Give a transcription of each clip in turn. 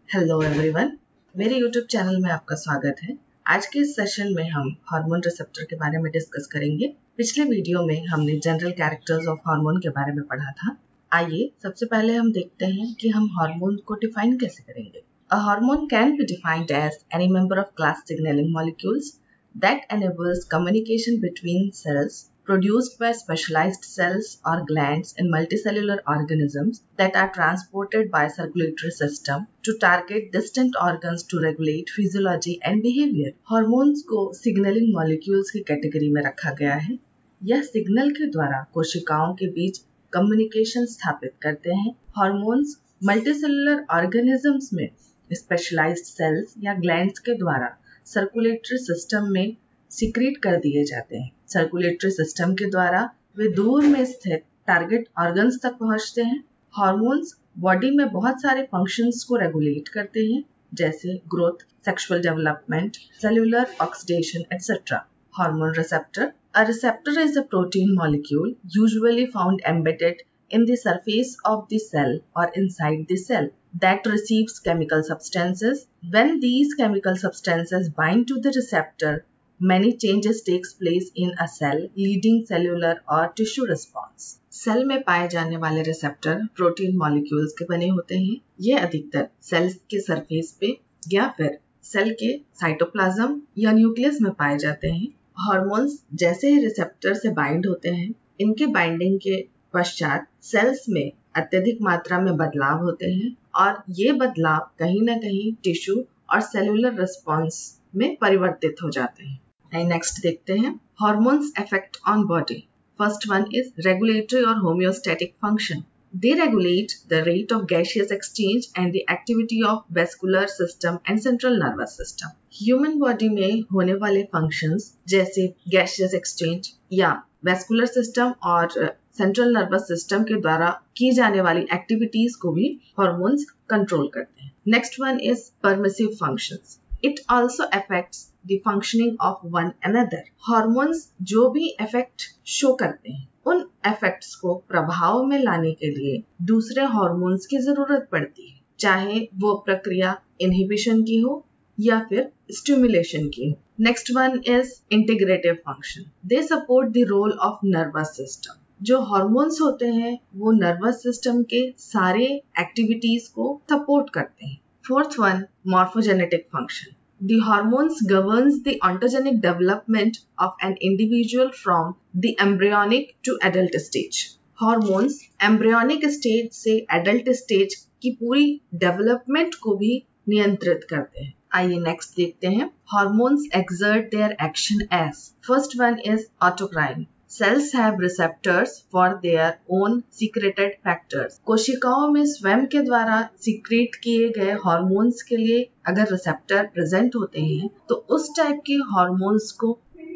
Hello everyone, मेरे YouTube channel में आपका स्वागत है। आज के इस सेशन में हम हार्मोन रिसेप्टर के बारे में डिस्कस करेंगे। पिछले वीडियो में हमने जनरल कैरेक्टर्स ऑफ हार्मोन के बारे में पढ़ा था। आइए सबसे पहले हम देखते हैं कि हम हार्मोन को डिफाइन कैसे करेंगे। A hormone can be defined as any member of class signalling molecules that enables communication between cells produced by specialized cells or glands in multicellular organisms that are transported by circulatory system to target distant organs to regulate physiology and behavior. Hormones को signaling molecules की category में रखा गया है। यह signal के द्वारा कोशिकाओं के बीच कम्युनिकेशन स्थापित करते हैं। हार्मोन्स मल्टीसेलुलर ऑर्गेनिजम्स में स्पेशलाइज्ड सेल्स या ग्लैंड्स के द्वारा सर्कुलेटरी सिस्टम में सिक्रीट कर दिए जाते हैं। सर्कुलेटरी सिस्टम के द्वारा वे दूर में स्थित टारगेट ऑर्गन्स तक पहुंचते हैं। हार्मोन्स बॉडी में बहुत सारे फंक्शंस को रेगुलेट करते हैं, जैसे growth, sexual development, cellular oxidation etcetera. Hormone receptor, a receptor is a protein molecule usually found embedded in the surface of the cell or inside the cell that receives chemical substances. When these chemical substances bind to the receptor, many changes takes place in a cell, leading cellular or tissue response. Cell में पाए जाने वाले receptor protein molecules के बने होते हैं। ये अधिकतर सेल्स के सरफेस पे या फिर सेल के साइटोप्लाज्म या न्यूक्लियस में पाए जाते हैं। हार्मोन्स जैसे ही रिसेप्टर से बाइंड होते हैं, इनके बाइंडिंग के पश्चात सेल्स में अत्यधिक मात्रा में बदलाव होते हैं और ये बदलाव कहीं ना कहीं टिश्यू और सेलुलर रिस्पॉन्स में परिवर्तित हो जाते हैं। नेक्स्ट देखते हैं hormones effect on body. First one is regulatory और homeostatic function. They regulate the rate of gaseous exchange and the activity of vascular system and central nervous system. Human body में होने वाले functions जैसे gaseous exchange या vascular system और central nervous system के द्वारा की जाने वाली activities को भी hormones control करते हैं। Next one is permissive functions. It also affects the functioning of one another. Hormones जो भी effect show करते हैं, उन इफेक्ट्स को प्रभाव में लाने के लिए दूसरे हार्मोन्स की जरूरत पड़ती है, चाहे वो प्रक्रिया इनहिबिशन की हो या फिर स्टिमुलेशन की हो। Next one is integrative function. They support the role of nervous system. जो हार्मोन्स होते हैं वो नर्वस सिस्टम के सारे एक्टिविटीज को सपोर्ट करते हैं। Fourth one, morphogenetic function. The hormones governs the ontogenic development of an individual from the embryonic to adult stage. Hormones embryonic stage से adult stage की पूरी development को भी नियंत्रित करते हैं। आइए नेक्स्ट देखते हैं। Hormones exert their action as. First one is autocrine. Cells have receptors for their own secreted factors. कोशिकाओं में स्वयं के द्वारा सीक्रेट किए गए हार्मोन्स के लिए अगर रिसेप्टर प्रेजेंट होते हैं तो उस टाइप के हार्मोन्स को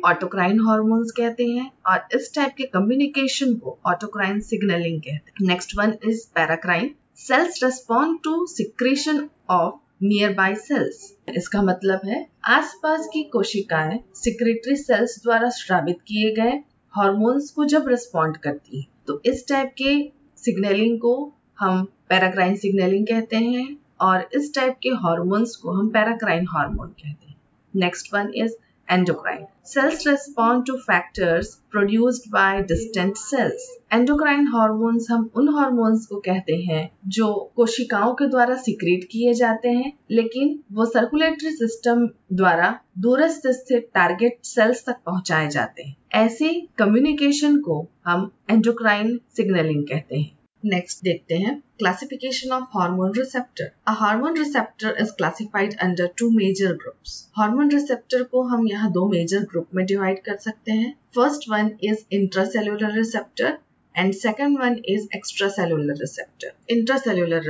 ऑटोक्राइन हार्मोन्स कहते हैं और इस टाइप के कम्युनिकेशन को ऑटोक्राइन सिग्नलिंग कहते हैं। Next one is paracrine. Cells respond to secretion of nearby cells. इसका मतलब है आसपास की कोशिकाएं सिक्रेटरी सेल्स द्वारा स्रावित किए गए हार्मोन्स को जब रिस्पॉन्ड करती है तो इस टाइप के सिग्नलिंग को हम पैराक्राइन सिग्नलिंग कहते हैं और इस टाइप के हार्मोन्स को हम पैराक्राइन हार्मोन कहते हैं। Next one is endocrine. Cells respond to factors produced by distant cells. Endocrine hormones हम उन हार्मोन्स को कहते हैं जो कोशिकाओं के द्वारा सीक्रेट किए जाते हैं, लेकिन वो सर्कुलेटरी सिस्टम द्वारा दूरस्थ स्थित टारगेट सेल्स तक पहुंचाए जाते हैं। ऐसे कम्युनिकेशन को हम एंडोक्राइन सिग्नलिंग कहते हैं। नेक्स्ट देखते हैं classification of hormone receptor. A hormone receptor is classified under two major groups. Hormone receptor को हम यहाँ दो मेजर ग्रुप में डिवाइड कर सकते हैं। First one is intracellular receptor and second one is extracellular receptor. Intracellular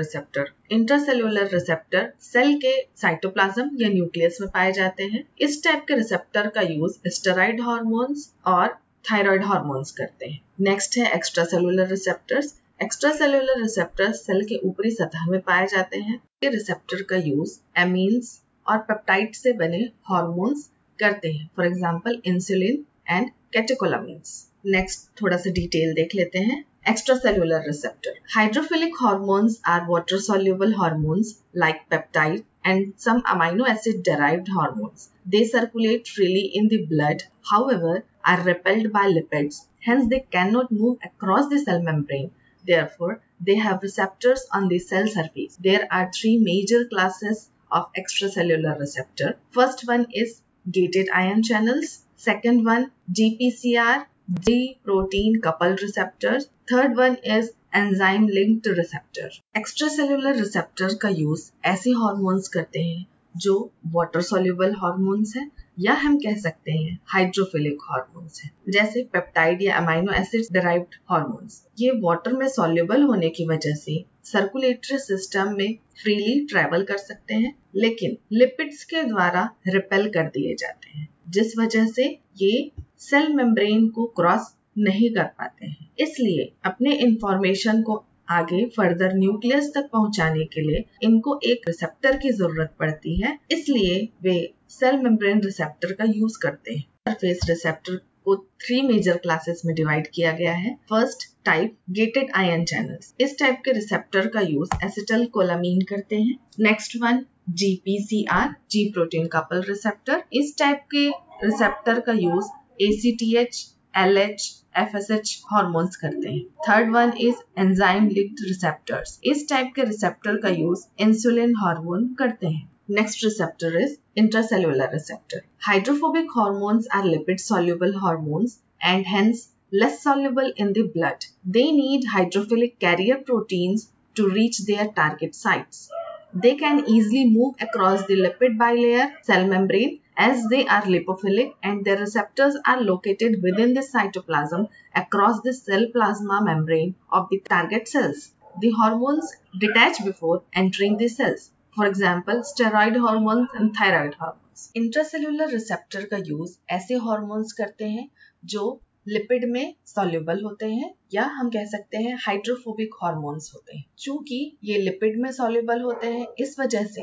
receptor cell के cytoplasm या न्यूक्लियस में पाए जाते हैं। इस टाइप के रिसेप्टर का यूज स्टेरॉइड हार्मोन्स और थायराइड हार्मोन्स करते हैं। नेक्स्ट है extracellular receptors. Extracellular receptor cell के ऊपरी सतह में पाए जाते हैं। ये रिसेप्टर का यूज एमीन्स और पेप्टाइड से बने हार्मोन्स करते हैं, for example insulin and catecholamines. Next थोड़ा सा डिटेल देख लेते हैं। Extracellular receptor. Hydrophilic hormones are water-soluble hormones like peptide and some amino acid derived hormones. They circulate freely in the blood, however, are repelled by lipids. Hence, they cannot move across the cell membrane. Therefore, they have receptors on the cell surface. There are three major classes of extracellular receptor. First one is gated ion channels. Second one, GPCR, G-protein coupled receptors. Third one is enzyme linked receptor. Extracellular receptor का use ऐसे hormones करते हैं जो water soluble hormones हैं या हम कह सकते हैं हाइड्रोफिलिक हार्मोन्स हैं, जैसे पेप्टाइड या अमाइनो एसिड डिराइव्ड हार्मोन्स। ये वाटर में सोल्यूबल होने की वजह से सर्कुलेटरी सिस्टम में फ्रीली ट्रेवल कर सकते हैं, लेकिन लिपिड्स के द्वारा रिपेल कर दिए जाते हैं, जिस वजह से ये सेल मेम्ब्रेन को क्रॉस नहीं कर पाते हैं। इसलिए अपने इंफॉर्मेशन को आगे फर्दर न्यूक्लियस तक पहुंचाने के लिए इनको एक रिसेप्टर की जरूरत पड़ती है, इसलिए वे सेल मेम्ब्रेन रिसेप्टर का यूज करते हैं। सरफेस रिसेप्टर को 3 मेजर क्लासेस में डिवाइड किया गया है। First type gated ion channels. इस टाइप के रिसेप्टर का यूज एसिटल कोलामीन करते हैं। Next one GPCR, G protein couple receptor. इस टाइप के रिसेप्टर का use ACTH, LH, FSH hormones करते हैं। Third one is enzyme linked receptors. इस टाइप के रिसेप्टर का यूज इंसुलिन हार्मोन करते हैं। Next receptor is intracellular receptor. Hydrophobic hormones are lipid soluble hormones and hence less soluble in the blood. They need hydrophilic carrier proteins to reach their target sites. They can easily move across the lipid bilayer cell membrane as they are lipophilic and their receptors are located within the cytoplasm across the cell plasma membrane of the target cells. The hormones detach before entering the cells. For example, steroid hormones and thyroid hormones. Intracellular receptor का use ऐसे hormones करते हैं जो lipid में soluble होते हैं या हम कह सकते हैं हाइड्रोफोबिक हार्मोन्स होते हैं। चूंकि ये लिपिड में सॉल्युबल होते हैं, इस वजह से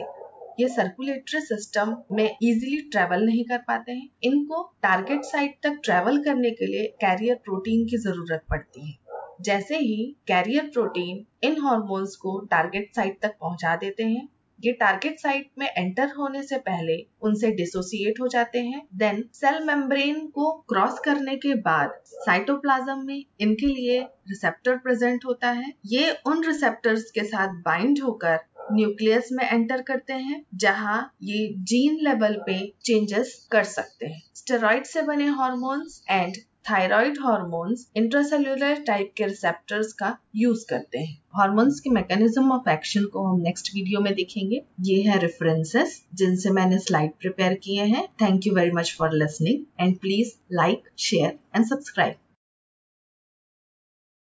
ये सर्कुलेटरी सिस्टम में इजीली ट्रेवल नहीं कर पाते हैं। इनको टारगेट साइट तक ट्रेवल करने के लिए कैरियर प्रोटीन की जरूरत पड़ती है। जैसे ही कैरियर प्रोटीन इन हार्मोन्स को टारगेट साइट तक पहुंचा देते हैं, ये टारगेट साइट में एंटर होने से पहले उनसे डिसोसिएट हो जाते हैं। देन सेल मेम्ब्रेन को क्रॉस करने के बाद साइटोप्लाज्म में इनके लिए रिसेप्टर प्रेजेंट होता है। ये उन रिसेप्टर्स के साथ बाइंड होकर न्यूक्लियस में एंटर करते हैं, जहां ये जीन लेवल पे चेंजेस कर सकते हैं। स्टेरॉइड से बने hormones and thyroid hormones intracellular type के रिसेप्टर्स का यूज करते हैं। हार्मोन्स के मैकेनिज्म ऑफ एक्शन को हम नेक्स्ट वीडियो में देखेंगे। ये है रेफरेंसेस जिनसे मैंने स्लाइड प्रिपेयर किए हैं। Thank you very much for listening and please like, share and subscribe.